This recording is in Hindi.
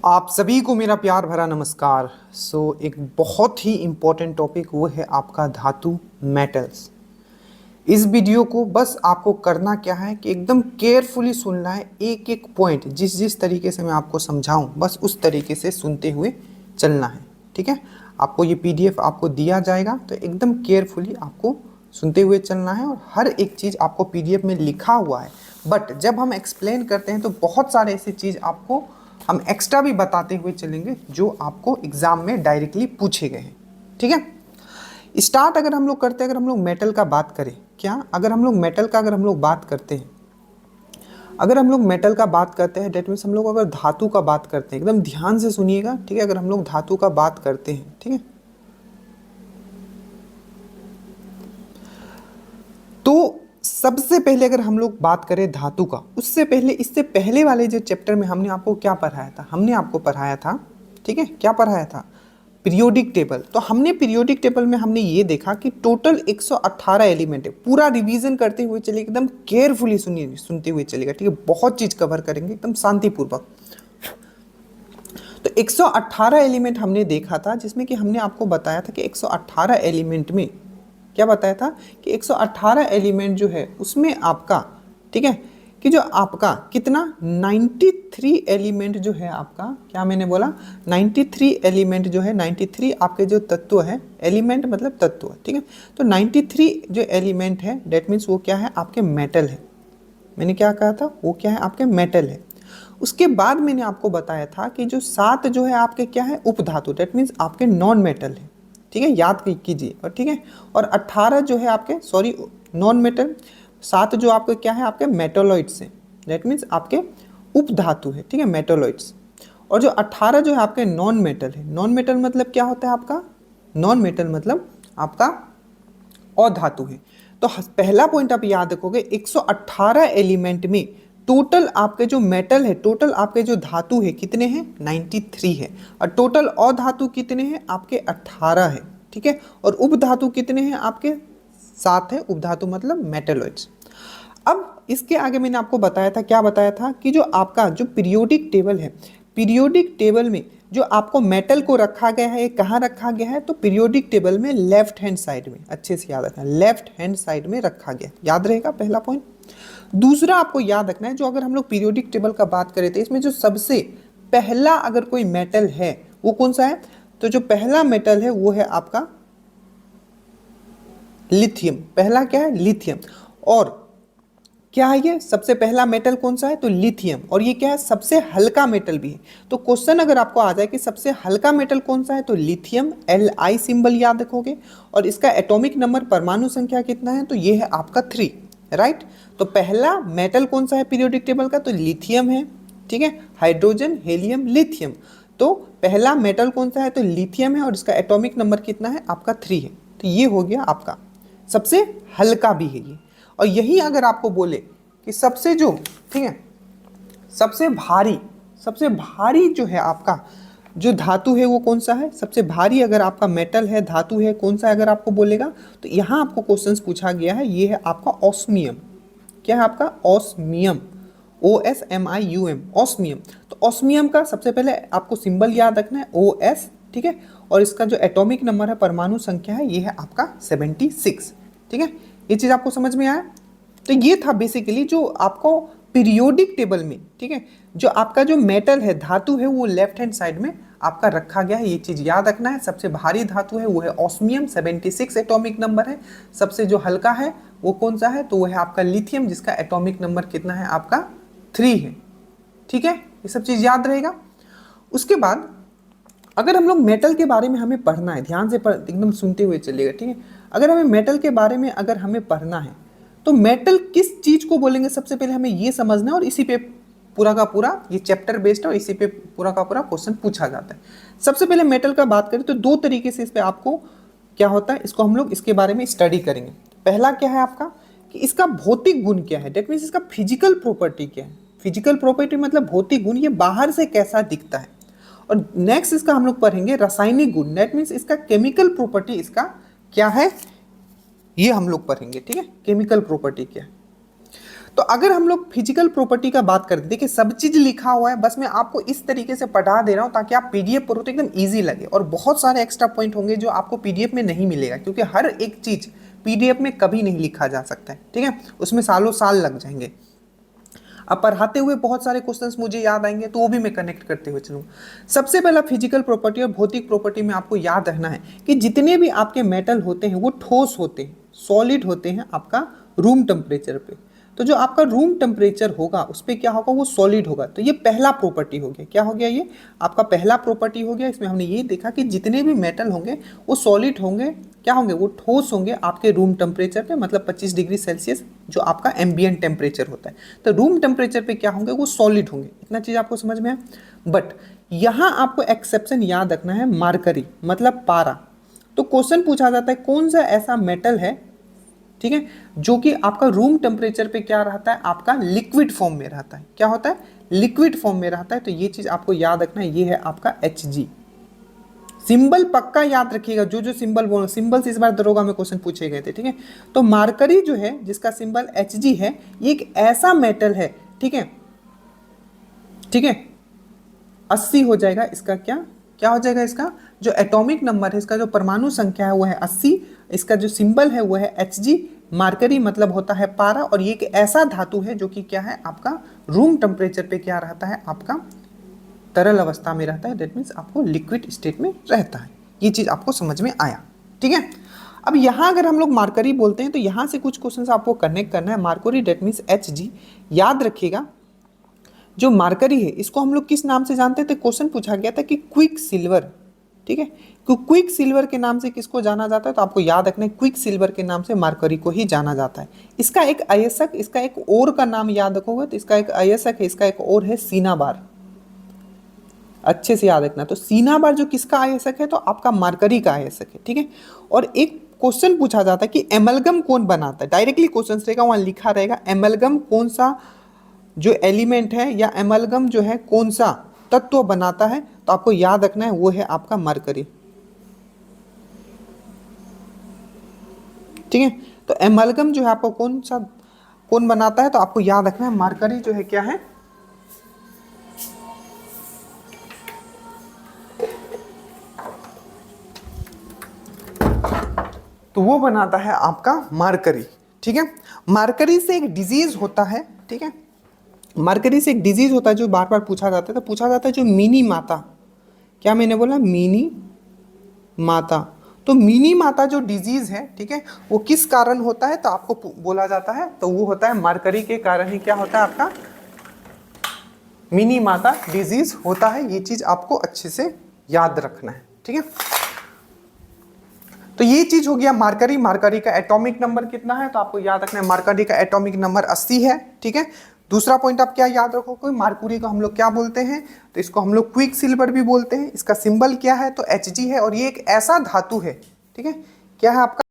आप सभी को मेरा प्यार भरा नमस्कार। एक बहुत ही इम्पोर्टेंट टॉपिक वो है आपका धातु मेटल्स। इस वीडियो को बस आपको करना क्या है कि एकदम केयरफुली सुनना है, एक एक पॉइंट जिस जिस तरीके से मैं आपको समझाऊं बस उस तरीके से सुनते हुए चलना है। ठीक है, आपको ये पीडीएफ आपको दिया जाएगा तो एकदम केयरफुली आपको सुनते हुए चलना है और हर एक चीज़ आपको पीडीएफ में लिखा हुआ है। बट जब हम एक्सप्लेन करते हैं तो बहुत सारे ऐसी चीज़ आपको हम एक्स्ट्रा भी बताते हुए चलेंगे जो आपको एग्जाम में डायरेक्टली पूछे गए हैं। ठीक है, स्टार्ट अगर हम लोग करते हैं, अगर हम लोग मेटल का बात करें, क्या अगर हम लोग मेटल का अगर हम लोग बात करते हैं, अगर हम लोग मेटल का बात करते हैं डेट मीन्स हम लोग अगर धातु का बात करते हैं, एकदम ध्यान से सुनिएगा। ठीक है, अगर हम लोग धातु का बात करते हैं, ठीक है, तो सबसे पहले अगर हम लोग बात करें धातु का, उससे पहले इससे पहले वाले जो चैप्टर में हमने आपको क्या पढ़ाया था, हमने आपको पढ़ाया था, ठीक है, क्या पढ़ाया था, पीरियोडिक टेबल। तो हमने पीरियोडिक टेबल में हमने ये देखा कि टोटल 118 एलिमेंट है। पूरा रिवीजन करते हुए चलिए, एकदम केयरफुली सुनिए, सुनते हुए चलिएगा। ठीक है, बहुत चीज कवर करेंगे एकदम शांतिपूर्वक। तो 118 एलिमेंट हमने देखा था, जिसमें कि हमने आपको बताया था कि 118 एलिमेंट में क्या बताया था कि 118 एलिमेंट जो है उसमें आपका, ठीक है, कि जो आपका कितना 93 एलिमेंट जो है आपका, क्या मैंने बोला 93 एलिमेंट जो है, 93 आपके जो तत्व है, एलिमेंट मतलब तत्व, ठीक है, तो 93 जो एलिमेंट है डेट मीन्स वो क्या है, आपके मेटल है। मैंने क्या कहा था, वो क्या है, आपके मेटल है। उसके बाद मैंने आपको बताया था कि जो 7 जो है आपके क्या है, उपधातु, डेट मीन्स आपके नॉन मेटल है। ठीक है, याद कीजिए। और ठीक है, और 18 जो है आपके, सॉरी, नॉन मेटल, 7 जो आपके क्या है, आपके मेटोलॉइड्स हैं, दैट मीन्स आपके उपधातु है। ठीक है, मेटोलॉइड्स। और जो 18 जो है आपके नॉन मेटल है। नॉन मेटल मतलब क्या होता है आपका, नॉन मेटल मतलब आपका अधातु है। तो पहला पॉइंट आप याद रखोगे, 118 एलिमेंट में टोटल आपके जो मेटल है, टोटल आपके जो धातु है कितने हैं, 93 है। और टोटल अधातु कितने हैं आपके, 18 है। ठीक है, और उपधातु कितने हैं आपके, 7 है। उपधातु मतलब मेटलॉइड्स। अब इसके आगे मैंने आपको बताया था, क्या बताया था कि जो आपका जो पीरियोडिक टेबल है, पीरियोडिक टेबल में जो आपको मेटल को रखा गया है, कहाँ रखा गया है, तो पीरियोडिक टेबल में लेफ्ट हैंड साइड में, अच्छे से याद रखना, लेफ्ट हैंड साइड में रखा गया, याद रहेगा पहला पॉइंट। दूसरा आपको याद रखना है, जो अगर हम लोग पीरियोडिक टेबल का बात करें तो इसमें जो सबसे पहला अगर कोई मेटल है वो कौन सा है, तो जो पहला मेटल है वो है आपका लिथियम। पहला क्या है, लिथियम। और क्या है ये सबसे पहला मेटल कौन सा है, तो लिथियम। और ये क्या है, सबसे हल्का मेटल भी है। तो क्वेश्चन अगर आपको आ जाए कि सबसे हल्का मेटल कौन सा है, तो लिथियम, Li सिंबल याद रखोगे। और इसका एटॉमिक नंबर, परमाणु संख्या कितना है, तो ये है आपका 3, राइट। तो पहला मेटल कौन सा है पीरियोडिक टेबल का, तो लिथियम है। ठीक है, हाइड्रोजन, हेलियम, लिथियम। तो पहला मेटल कौन सा है, तो लिथियम है। और इसका एटॉमिक नंबर कितना है आपका, 3 है। तो ये हो गया आपका सबसे हल्का भी है ये। और यही अगर आपको बोले कि सबसे जो, ठीक है, सबसे भारी जो है आपका जो धातु है वो कौन सा है, सबसे भारी अगर आपका मेटल है, धातु है, कौन सा अगर आपको बोलेगा, तो यहाँ आपको क्वेश्चंस पूछा गया है, ये है आपका ऑस्मियम। क्या है आपका, ऑस्मियम, OSMIUM, ऑस्मियम। तो ऑस्मियम का सबसे पहले आपको सिंबल याद रखना है, OS। ठीक है, और इसका जो एटॉमिक नंबर है, परमाणु संख्या है, ये है आपका 76। ठीक है, ये चीज आपको समझ में आया। तो ये था बेसिकली जो आपको पीरियोडिक टेबल में, ठीक है, जो आपका जो मेटल है, धातु है, वो लेफ्ट हैंड साइड में आपका रखा गया है। ये चीज याद रखना है। सबसे भारी धातु है वो है ऑस्मियम, 76 एटॉमिक नंबर है। सबसे जो हल्का है वो कौन सा है, तो वो है आपका लिथियम, जिसका एटॉमिक नंबर कितना है आपका, 3 है। ठीक है, ये सब चीज याद रहेगा। उसके बाद अगर हम लोग मेटल के बारे में हमें पढ़ना है, ध्यान से एकदम सुनते हुए चलिएगा। ठीक है, अगर हमें मेटल के बारे में अगर हमें पढ़ना है तो मेटल किस चीज को बोलेंगे, सबसे पहले हमें ये समझना है। और इसी पे पूरा का पूरा ये चैप्टर बेस्ड है और इसी पे पूरा का पूरा क्वेश्चन पूछा जाता है। सबसे पहले मेटल का बात करें तो दो तरीके से इस पे आपको क्या होता है, इसको हम लोग इसके बारे में स्टडी करेंगे। पहला क्या है आपका कि इसका भौतिक गुण क्या है, डेट मीन्स इसका फिजिकल प्रॉपर्टी क्या है। फिजिकल प्रॉपर्टी मतलब भौतिक गुण, ये बाहर से कैसा दिखता है। और नेक्स्ट इसका हम लोग पढ़ेंगे रासायनिक गुण, दैट मीन्स इसका केमिकल प्रॉपर्टी इसका क्या है, ये हम लोग पढ़ेंगे। ठीक है, केमिकल प्रॉपर्टी क्या है। तो अगर हम लोग फिजिकल प्रॉपर्टी का बात करते, देखिए सब चीज लिखा हुआ है, बस मैं आपको इस तरीके से पढ़ा दे रहा हूं ताकि आप पीडीएफ पढ़ो तो एकदम इजी लगे, और बहुत सारे एक्स्ट्रा पॉइंट होंगे जो आपको पीडीएफ में नहीं मिलेगा, क्योंकि हर एक चीज पीडीएफ में कभी नहीं लिखा जा सकता है, ठीक है, उसमें सालों साल लग जाएंगे। अब पढ़ाते हुए बहुत सारे क्वेश्चंस मुझे याद आएंगे तो वो भी मैं कनेक्ट करते हुए चलूँगा। सबसे पहला फिजिकल प्रॉपर्टी और भौतिक प्रॉपर्टी में आपको याद रखना है कि जितने भी आपके मेटल होते हैं वो ठोस होते हैं, सॉलिड होते हैं आपका रूम टेम्परेचर पे। तो जो आपका रूम टेम्परेचर होगा उस पर क्या होगा, वो सॉलिड होगा। तो ये पहला प्रॉपर्टी हो गया, क्या हो गया, ये आपका पहला प्रॉपर्टी हो गया। इसमें हमने ये देखा कि जितने भी मेटल होंगे वो सॉलिड होंगे, क्या होंगे, वो ठोस होंगे आपके रूम टेम्परेचर पे, मतलब 25 डिग्री सेल्सियस जो आपका एम्बिएंट टेम्परेचर होता है। तो रूम टेम्परेचर पे क्या होंगे, वो सॉलिड होंगे। इतना चीज़ आपको समझ में है। बट यहाँ आपको एक्सेप्शन याद रखना है, मार्करी मतलब पारा। तो क्वेश्चन पूछा जाता है कौन सा ऐसा मेटल है, ठीक है, जो कि आपका रूम टेम्परेचर पे क्या रहता है, आपका लिक्विड फॉर्म में रहता है। क्या होता है, लिक्विड फॉर्म में रहता है। तो ये चीज आपको याद रखना है, ये है आपका Hg। सिंबल पक्का याद रखिएगा, जो जो सिंबल बोलो, सिंबल्स इस बार दरोगा में क्वेश्चन पूछे गए थे, ठीक है। तो मार्करी जो है जिसका सिंबल Hg है, ये एक ऐसा मेटल है, ठीक है, ठीक है, 80 हो जाएगा इसका, क्या क्या हो जाएगा, इसका जो एटॉमिक नंबर है, इसका जो परमाणु संख्या है वो है 80, इसका जो सिंबल है वो है Hg। मार्करी मतलब होता है पारा, और ये एक ऐसा धातु है जो कि क्या है, आपका रूम टेम्परेचर पे क्या रहता है, आपका तरल अवस्था में रहता है। दैट मीन्स आपको लिक्विड स्टेट में रहता है। ये चीज़ आपको समझ में आया, ठीक है। अब यहाँ अगर हम लोग मार्करी बोलते हैं तो यहाँ से कुछ क्वेश्चन आपको कनेक्ट करना है। Mercury that means Hg। याद रखिएगा जो मार्करी है इसको हम लोग किस नाम से जानते थे, क्वेश्चन पूछा गया था कि क्विक सिल्वर, ठीक है। क्विक सिल्वर के नाम से किसको जाना जाता है, तो आपको याद रखना है क्विक सिल्वर के नाम से मार्करी को ही जाना जाता है। इसका एक अयस्क, इसका एक और का नाम याद रखोगे तो इसका एक अयस्क है, इसका एक और है सीनाबार। अच्छे से याद रखना। तो सीनाबार जो किसका अयस्क है, तो आपका मार्करी का अयस्क है, ठीक है। और एक क्वेश्चन पूछा जाता है कि एमलगम कौन बनाता है, डायरेक्टली क्वेश्चन रहेगा, वहां लिखा रहेगा एमलगम कौन सा जो एलिमेंट है या एमलगम जो है कौन सा तत्व बनाता है, तो आपको याद रखना है वो है आपका मरकरी, ठीक है। तो एमलगम जो है आपको कौन बनाता है, तो आपको याद रखना है मरकरी जो है क्या है, तो वो बनाता है आपका मरकरी, ठीक है। मरकरी से एक डिजीज होता है, ठीक है, मरकरी से एक डिजीज होता है जो बार बार पूछा जाता है। तो पूछा जाता है जो मिनी माता, क्या मैंने बोला, मिनी माता। तो मिनी माता जो डिजीज है, ठीक है, वो किस कारण होता है, तो आपको बोला जाता है तो वो होता है मरकरी के कारण ही क्या होता है, आपका मिनी माता डिजीज होता है। ये चीज आपको अच्छे से याद रखना है, ठीक है। तो ये चीज हो गया मार्करी। मार्करी का एटॉमिक नंबर कितना है, तो आपको याद रखना है मार्करी का एटॉमिक नंबर 80 है, ठीक है। दूसरा पॉइंट आप क्या याद रखोगे, मार्कुरी को हम लोग क्या बोलते हैं, तो इसको हम लोग क्विक सिल्वर भी बोलते हैं। इसका सिंबल क्या है, तो Hg है, और ये एक ऐसा धातु है, ठीक है, क्या है आपका